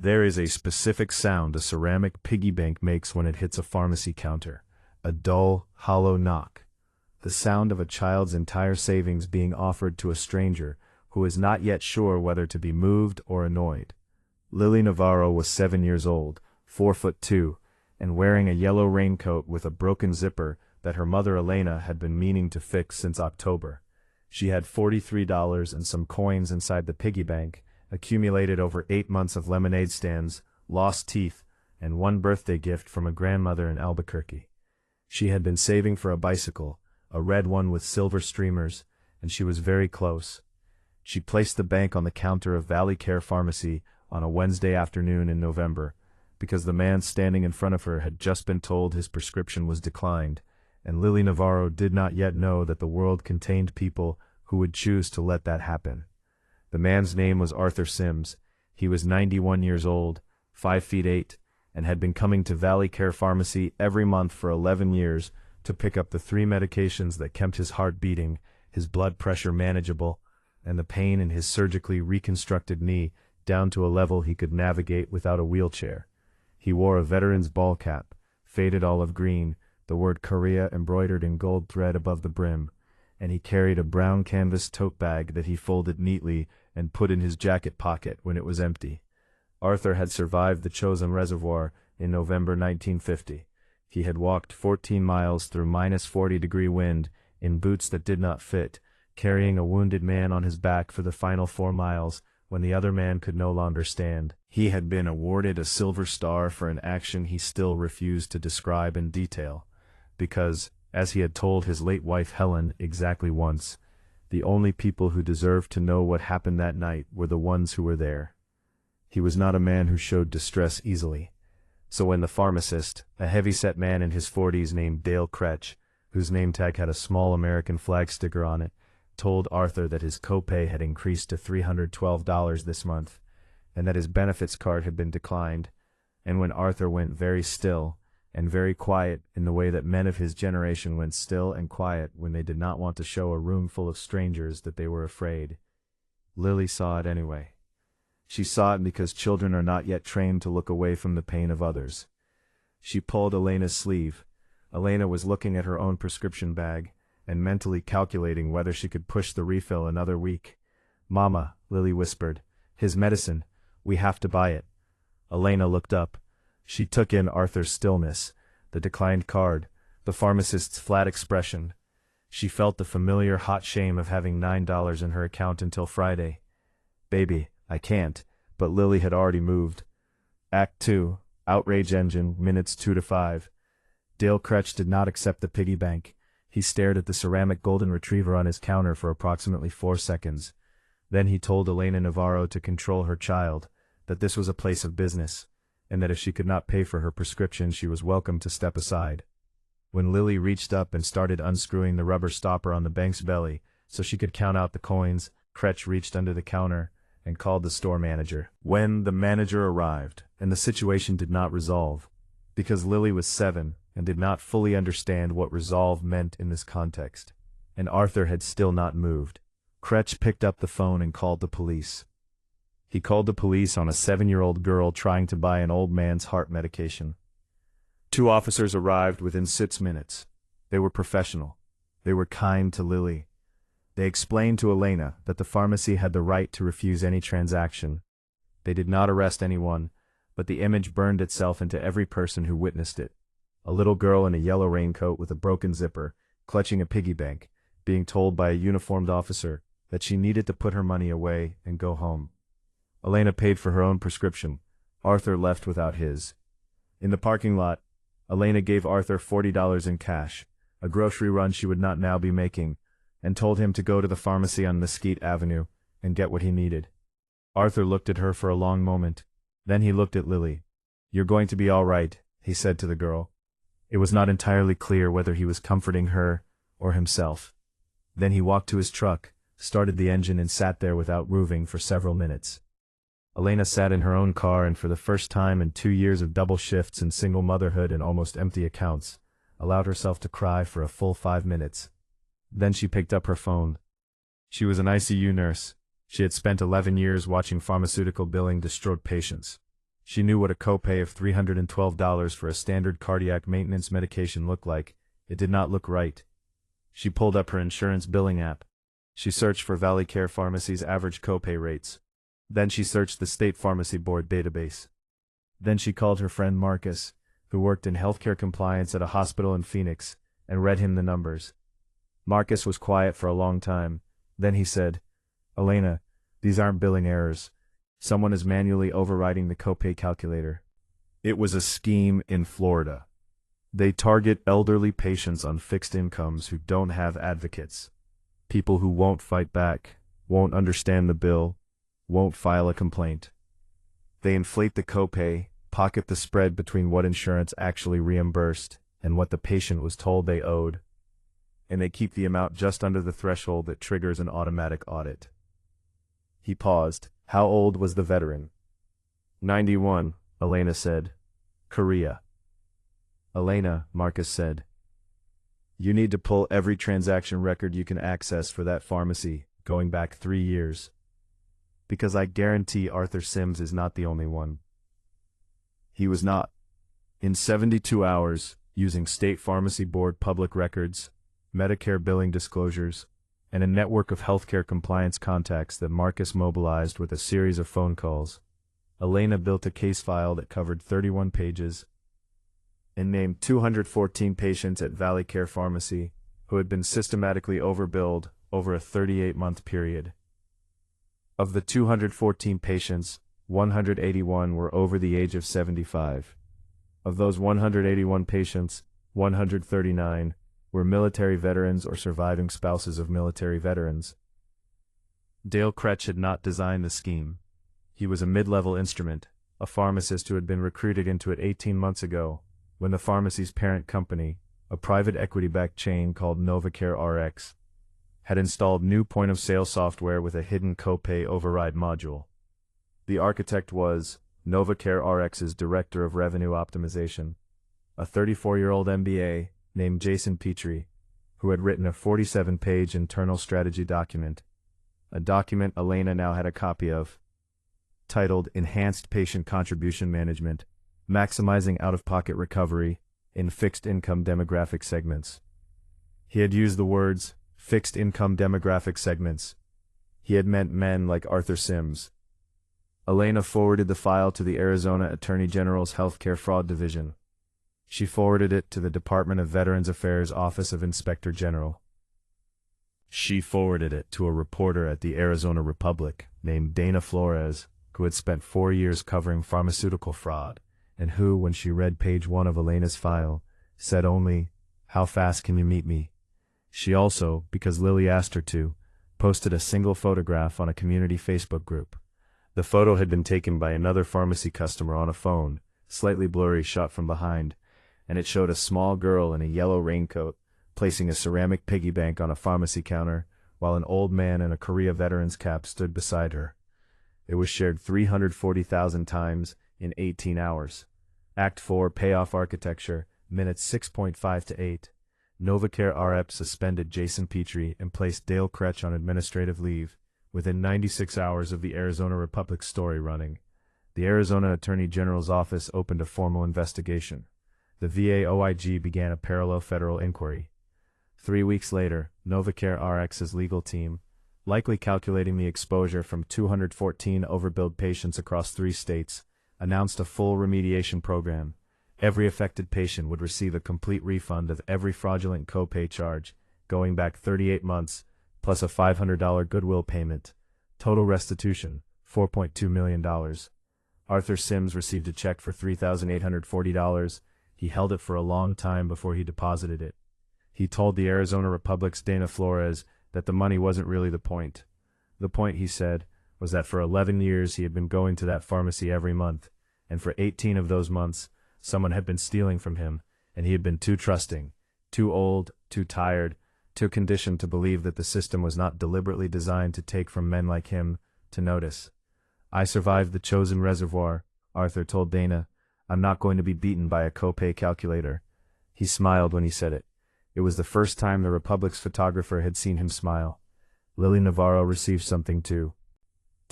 There is a specific sound a ceramic piggy bank makes when it hits a pharmacy counter. A dull, hollow knock. The sound of a child's entire savings being offered to a stranger who is not yet sure whether to be moved or annoyed. Lily Navarro was 7 years old, 4'2", and wearing a yellow raincoat with a broken zipper that her mother Elena had been meaning to fix since October. She had $43 and some coins inside the piggy bank, accumulated over 8 months of lemonade stands, lost teeth, and one birthday gift from a grandmother in Albuquerque. She had been saving for a bicycle, a red one with silver streamers, and she was very close. She placed the bank on the counter of Valley Care Pharmacy on a Wednesday afternoon in November, because the man standing in front of her had just been told his prescription was declined, and Lily Navarro did not yet know that the world contained people who would choose to let that happen. The man's name was Arthur Sims. He was 91 years old, 5'8", and had been coming to Valley Care Pharmacy every month for 11 years to pick up the 3 medications that kept his heart beating, his blood pressure manageable, and the pain in his surgically reconstructed knee down to a level he could navigate without a wheelchair. He wore a veteran's ball cap, faded olive green, the word Korea embroidered in gold thread above the brim, and he carried a brown canvas tote bag that he folded neatly and put in his jacket pocket when it was empty. Arthur had survived the Chosin Reservoir in November 1950. He had walked 14 miles through -40-degree wind in boots that did not fit, carrying a wounded man on his back for the final 4 miles when the other man could no longer stand. He had been awarded a Silver Star for an action he still refused to describe in detail, because, as he had told his late wife Helen exactly once, the only people who deserved to know what happened that night were the ones who were there. He was not a man who showed distress easily. So when the pharmacist, a heavy-set man in his 40s named Dale Kretsch, whose name tag had a small American flag sticker on it, told Arthur that his copay had increased to $312 this month, and that his benefits card had been declined, and when Arthur went very still and very quiet in the way that men of his generation went still and quiet when they did not want to show a room full of strangers that they were afraid, Lily saw it anyway. She saw it because children are not yet trained to look away from the pain of others. She pulled Elena's sleeve. Elena was looking at her own prescription bag and mentally calculating whether she could push the refill another week. "Mama," Lily whispered, "his medicine. We have to buy it." Elena looked up. She took in Arthur's stillness, the declined card, the pharmacist's flat expression. She felt the familiar hot shame of having $9 in her account until Friday. "Baby, I can't," but Lily had already moved. Act 2, Outrage Engine, minutes 2 to 5. Dale Kretsch did not accept the piggy bank. He stared at the ceramic golden retriever on his counter for approximately 4 seconds. Then he told Elena Navarro to control her child, that this was a place of business, and that if she could not pay for her prescription she was welcome to step aside. When Lily reached up and started unscrewing the rubber stopper on the bank's belly so she could count out the coins, Kretsch reached under the counter and called the store manager. When the manager arrived, and the situation did not resolve, because Lily was 7 and did not fully understand what resolve meant in this context, and Arthur had still not moved, Kretsch picked up the phone and called the police. He called the police on a 7-year-old girl trying to buy an old man's heart medication. 2 officers arrived within 6 minutes. They were professional. They were kind to Lily. They explained to Elena that the pharmacy had the right to refuse any transaction. They did not arrest anyone, but the image burned itself into every person who witnessed it. A little girl in a yellow raincoat with a broken zipper, clutching a piggy bank, being told by a uniformed officer that she needed to put her money away and go home. Elena paid for her own prescription. Arthur left without his. In the parking lot, Elena gave Arthur $40 in cash, a grocery run she would not now be making, and told him to go to the pharmacy on Mesquite Avenue and get what he needed. Arthur looked at her for a long moment. Then he looked at Lily. "You're going to be all right," he said to the girl. It was not entirely clear whether he was comforting her or himself. Then he walked to his truck, started the engine and sat there without moving for several minutes. Elena sat in her own car and for the first time in 2 years of double shifts and single motherhood and almost empty accounts, allowed herself to cry for a full 5 minutes. Then she picked up her phone. She was an ICU nurse. She had spent 11 years watching pharmaceutical billing destroy patients. She knew what a copay of $312 for a standard cardiac maintenance medication looked like. It did not look right. She pulled up her insurance billing app. She searched for Valley Care Pharmacy's average copay rates. Then she searched the State Pharmacy Board database. Then she called her friend Marcus, who worked in healthcare compliance at a hospital in Phoenix, and read him the numbers. Marcus was quiet for a long time. Then he said, "Elena, these aren't billing errors. Someone is manually overriding the copay calculator." It was a scheme in Florida. They target elderly patients on fixed incomes who don't have advocates. People who won't fight back, won't understand the bill, won't file a complaint. They inflate the copay, pocket the spread between what insurance actually reimbursed and what the patient was told they owed, and they keep the amount just under the threshold that triggers an automatic audit. He paused. How old was the veteran? 91, Elena said. Korea. Elena, Marcus said. You need to pull every transaction record you can access for that pharmacy, going back 3 years. Because I guarantee Arthur Sims is not the only one. He was not. In 72 hours, using State Pharmacy Board public records, Medicare billing disclosures, and a network of healthcare compliance contacts that Marcus mobilized with a series of phone calls, Elena built a case file that covered 31 pages and named 214 patients at Valley Care Pharmacy who had been systematically overbilled over a 38-month period. Of the 214 patients, 181 were over the age of 75. Of those 181 patients, 139 were military veterans or surviving spouses of military veterans. Dale Kretsch had not designed the scheme. He was a mid-level instrument, a pharmacist who had been recruited into it 18 months ago, when the pharmacy's parent company, a private equity-backed chain called NovaCare RX, had installed new point-of-sale software with a hidden copay override module. The architect was NovaCare RX's Director of Revenue Optimization, a 34-year-old MBA named Jason Petrie, who had written a 47-page internal strategy document, a document Elena now had a copy of, titled Enhanced Patient Contribution Management, Maximizing Out-of-Pocket Recovery in Fixed Income Demographic Segments. He had used the words, fixed income demographic segments. He had meant men like Arthur Sims. Elena forwarded the file to the Arizona Attorney General's Healthcare Fraud Division. She forwarded it to the Department of Veterans Affairs Office of Inspector General. She forwarded it to a reporter at the Arizona Republic named Dana Flores, who had spent 4 years covering pharmaceutical fraud, and who, when she read page 1 of Elena's file, said only, "How fast can you meet me?" She also, because Lily asked her to, posted a single photograph on a community Facebook group. The photo had been taken by another pharmacy customer on a phone, slightly blurry shot from behind, and it showed a small girl in a yellow raincoat placing a ceramic piggy bank on a pharmacy counter, while an old man in a Korea veteran's cap stood beside her. It was shared 340,000 times in 18 hours. Act 4 Payoff Architecture, minutes 6.5 to 8. NovaCare RX suspended Jason Petrie and placed Dale Kretsch on administrative leave within 96 hours of the Arizona Republic story running. The Arizona Attorney General's office opened a formal investigation. The VA OIG began a parallel federal inquiry. 3 weeks later, NovaCare RX's legal team, likely calculating the exposure from 214 overbilled patients across 3 states, announced a full remediation program. Every affected patient would receive a complete refund of every fraudulent copay charge, going back 38 months, plus a $500 goodwill payment. Total restitution, $4.2 million. Arthur Sims received a check for $3,840. He held it for a long time before he deposited it. He told the Arizona Republic's Dana Flores that the money wasn't really the point. The point, he said, was that for 11 years he had been going to that pharmacy every month, and for 18 of those months, someone had been stealing from him, and he had been too trusting, too old, too tired, too conditioned to believe that the system was not deliberately designed to take from men like him to notice. "I survived the chosen reservoir," Arthur told Dana. "I'm not going to be beaten by a copay calculator." He smiled when he said it. It was the first time the Republic's photographer had seen him smile. Lily Navarro received something too.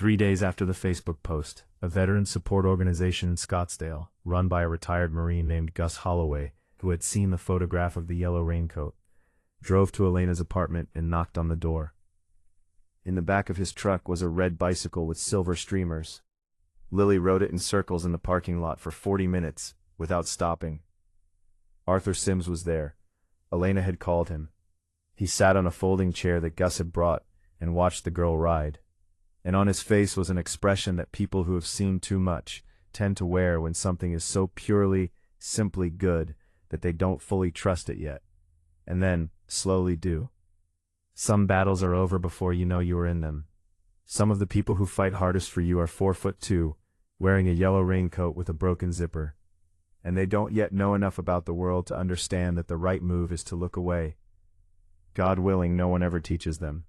3 days after the Facebook post, a veteran support organization in Scottsdale, run by a retired Marine named Gus Holloway, who had seen the photograph of the yellow raincoat, drove to Elena's apartment and knocked on the door. In the back of his truck was a red bicycle with silver streamers. Lily rode it in circles in the parking lot for 40 minutes, without stopping. Arthur Sims was there. Elena had called him. He sat on a folding chair that Gus had brought and watched the girl ride. And on his face was an expression that people who have seen too much tend to wear when something is so purely, simply good that they don't fully trust it yet, and then slowly do. Some battles are over before you know you are in them. Some of the people who fight hardest for you are 4'2", wearing a yellow raincoat with a broken zipper. And they don't yet know enough about the world to understand that the right move is to look away. God willing, no one ever teaches them.